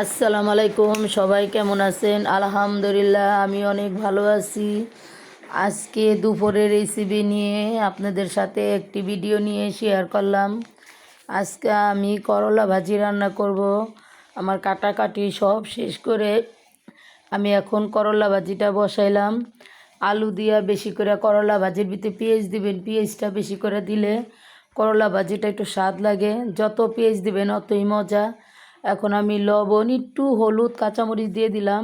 আসসালামু আলাইকুম, সবাই কেমন আছেন? আলহামদুলিল্লাহ আমি অনেক ভালো আছি। আজকে দুপুরের রেসিপি নিয়ে আপনাদের সাথে একটি ভিডিও নিয়ে শেয়ার করলাম। আজকে আমি করলা ভাজি রান্না করব। আমার কাটাকাটি সব শেষ করে আমি এখন করলা ভাজিটা বসাইলাম। আলু দিয়া বেশি করে করলা ভাজির ভিতরে পেঁয়াজ দিবেন, পেঁয়াজটা বেশি করে দিলে করলা ভাজিটা একটু স্বাদ লাগে। যত পেঁয়াজ দিবেন অতই মজা। এখন আমি লবণ, একটু হলুদ, কাঁচামরিচ দিয়ে দিলাম।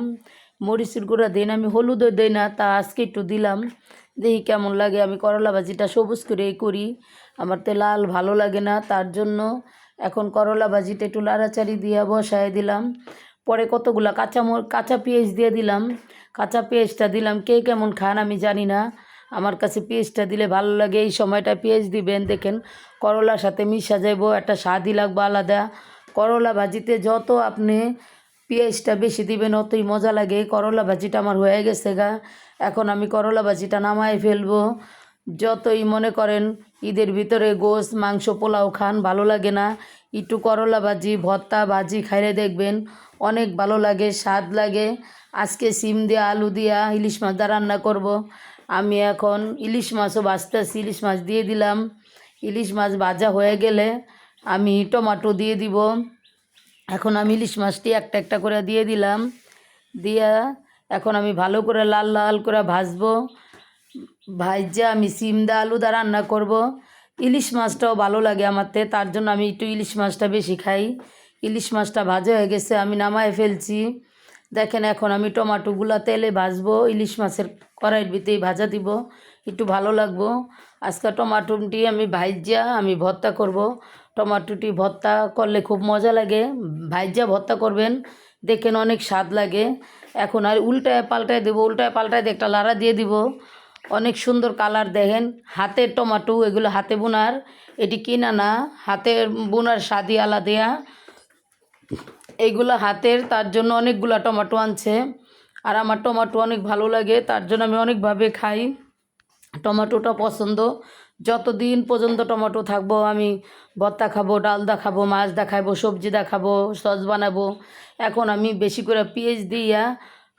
মরিচের গুঁড়া দিন, আমি হলুদও দিই না, তা আজকে একটু দিলাম, দেখি কেমন লাগে। আমি করলা ভাজিটা সবুজ করেই করি, আমার তো লাল ভালো লাগে না, তার জন্য এখন করলা ভাজিটা একটু লাড়াচাড়ি দিয়ে বসায় দিলাম। পরে কতগুলা কাঁচা পেঁয়াজ দিয়ে দিলাম। কাঁচা পেঁয়াজটা দিলাম, কে কেমন খান আমি জানি না, আমার কাছে পেঁয়াজটা দিলে ভালো লাগে। এই সময়টা পেঁয়াজ দিবেন, দেখেন করলার সাথে মিশা যাইব, একটা স্বাদই লাগবে আলাদা। করলা ভাজিতে যত আপনি পেঁয়াজটা বেশি দিবেন অতই মজা লাগে। করলা ভাজিটা আমার হয়ে গেছে গা, এখন আমি করলা ভাজিটা নামায় ফেলবো। যতই মনে করেন ঈদের ভিতরে গোশ মাংস পোলাও খান, ভালো লাগে না, একটু করলা ভাজি ভর্তা ভাজি খাইলে দেখবেন অনেক ভালো লাগে, স্বাদ লাগে। আজকে সিম দিয়া আলু দিয়া ইলিশ মাছ দা রান্না করব। আমি এখন ইলিশ মাছও ভাজতেছি, ইলিশ মাছ দিয়ে দিলাম। ইলিশ মাছ ভাজা হয়ে গেলে আমি টমেটো দিয়ে দিব। এখন আমি ইলিশ মাছটি একটা একটা করে দিয়ে দিলাম। দিয়া এখন আমি ভালো করে লাল লাল করে ভাজবো। ভাজা আমি সিম দা আলু দা রান্না করব। ইলিশ মাছটাও ভালো লাগে আমারতে, তার জন্য আমি একটু ইলিশ মাছটা বেশি খাই। ইলিশ মাছটা ভাজা হয়ে গেছে, আমি নামায় ফেলছি। দেখেন এখন আমি টমাটোগুলো তেলে ভাজবো, ইলিশ মাছের কড়াইয়ের ভিতরেই ভাজা দিব, একটু ভালো লাগবো। আজকে টমাটোটি আমি ভাজা আমি ভর্তা করব। টমাটোটি ভর্তা করলে খুব মজা লাগে, ভাজা ভর্তা করবেন, দেখেন অনেক স্বাদ লাগে। এখন আর উল্টায় পাল্টায় দেবো, উল্টায় পাল্টায় দিয়ে একটা লাড়া দিয়ে দিব, অনেক সুন্দর কালার। দেখেন হাতের টমাটো, এগুলো হাতে বোনার, এটি কিনা না, হাতের বোনার স্বাদই আলাদা। এইগুলো হাতের, তার জন্য অনেকগুলো টমেটো আনছে। আর আমার টমেটো অনেক ভালো লাগে, তার জন্য আমি অনেকভাবে খাই। টমেটোটা পছন্দ, যতদিন পর্যন্ত টমেটো থাকবো আমি ভর্তা খাবো, ডাল দা খাবো, মাছ দা খাবো, সবজি দা খাবো, সস বানাবো। এখন আমি বেশি করে পেঁয়াজ দিয়া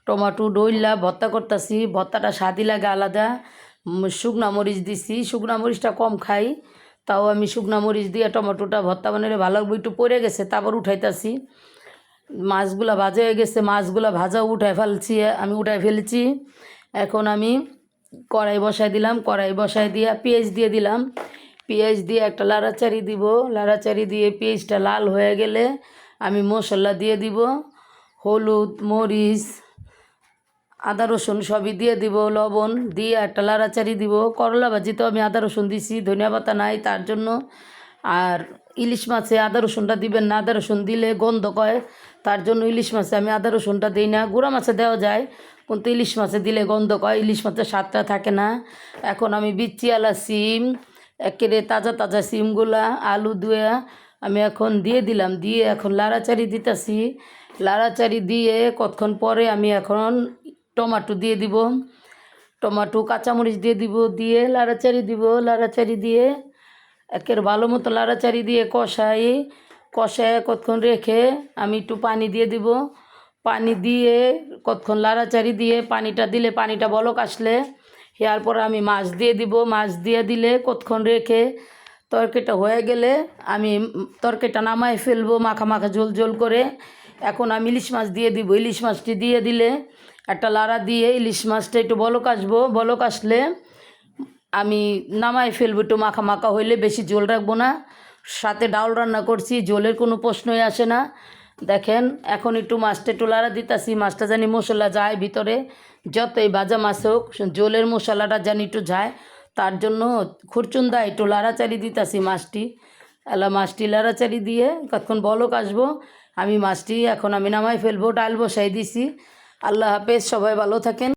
টমেটো ডইলা ভর্তা করতেছি, ভর্তাটা স্বাদই লাগে আলাদা। শুকনা মরিচ দিছি, শুকনা মরিচটা কম খাই, তাও আমি শুকনা মরিচ দিয়ে টমেটোটা ভর্তা বানালে ভালো লাগবে। একটু পড়ে গেছে, তারপর উঠাইতেছি। মাছগুলা ভাজা হয়ে গেছে, মাছগুলা ভাজা উঠাই ফেলছি। এখন আমি কড়াই বসাই দিলাম, কড়াই বসাই দিয়ে পেঁয়াজ দিয়ে দিলাম। পেঁয়াজ দিয়ে একটা লাড়াচাড়ি দিব, লাড়াচাড়ি দিয়ে পেঁয়াজটা লাল হয়ে গেলে আমি মশলা দিয়ে দিব, হলুদ মরিচ আদা রসুন সবই দিয়ে দিব, লবণ দিয়ে একটা লাড়াচাড়ি দিব। করলা ভাজিতেও আমি আদা রসুন দিছি, ধনিয়া পাতা নাই, তার জন্য। আর ইলিশ মাছে আদা রসুনটা দিবেন না, আদা রসুন দিলে গন্ধ কয়, তার জন্য ইলিশ মাছে আমি আদা রসুনটা দিই না। গুঁড়া মাছে দেওয়া যায়, কিন্তু ইলিশ মাছে দিলে গন্ধ কয়, ইলিশ মাছের স্বাদটা থাকে না। এখন আমি বিচিয়ালা সিম, একেবারে তাজা তাজা সিমগুলা আলু ধুয়ে আমি এখন দিয়ে দিলাম, দিয়ে এখন লাড়াচাড়ি দিতেছি। লাড়াচাড়ি দিয়ে কতক্ষণ পরে আমি এখন টমেটো দিয়ে দিব, টমেটো কাঁচামরিচ দিয়ে দিব, দিয়ে লাড়াচাড়ি দিব। লাড়াচাড়ি দিয়ে একের ভালো মতো লাড়াচাড়ি দিয়ে কষায় কতক্ষণ রেখে আমি একটু পানি দিয়ে দিব। পানি দিয়ে কতক্ষণ লাড়াচাড়ি দিয়ে পানিটা দিলে, পানিটা বলক আসলে এরপর আমি মাছ দিয়ে দিব। মাছ দিয়ে দিলে কতক্ষণ রেখে তরকারিটা হয়ে গেলে আমি তরকারিটা নামায় ফেলবো মাখা মাখা ঝোল ঝোল করে। এখন আমি ইলিশ মাছ দিয়ে দিব, ইলিশ মাছটি দিয়ে দিলে একটা লাড়া দিয়ে ইলিশ মাছটা একটু বলক আসবো, বলক আসলে আমি নামায় ফেলবো। একটু মাখা মাখা হইলে বেশি ঝোল রাখবো না, সাথে ডাউল রান্না করছি, ঝোলের কোনো প্রশ্নই আসে না। দেখেন এখন একটু মাছটা একটু লাড়া দিতেছি, মাছটা জানি মশলা যায় ভিতরে, যতই ভাজা মাছ হোক ঝোলের মশলাটা জানি একটু যায়, তার জন্য খুরচুন্দা একটু লাড়াচাড়ি দিতেছি মাছটি। মাছটি লাড়াচাড়ি দিয়ে কতক্ষণ বলক আসবো, আমি মাছটি এখন আমি নামাই ফেলবো, ডাল বসাই দিছি। আল্লাহ হাফেজ, সবাই ভালো থাকেন।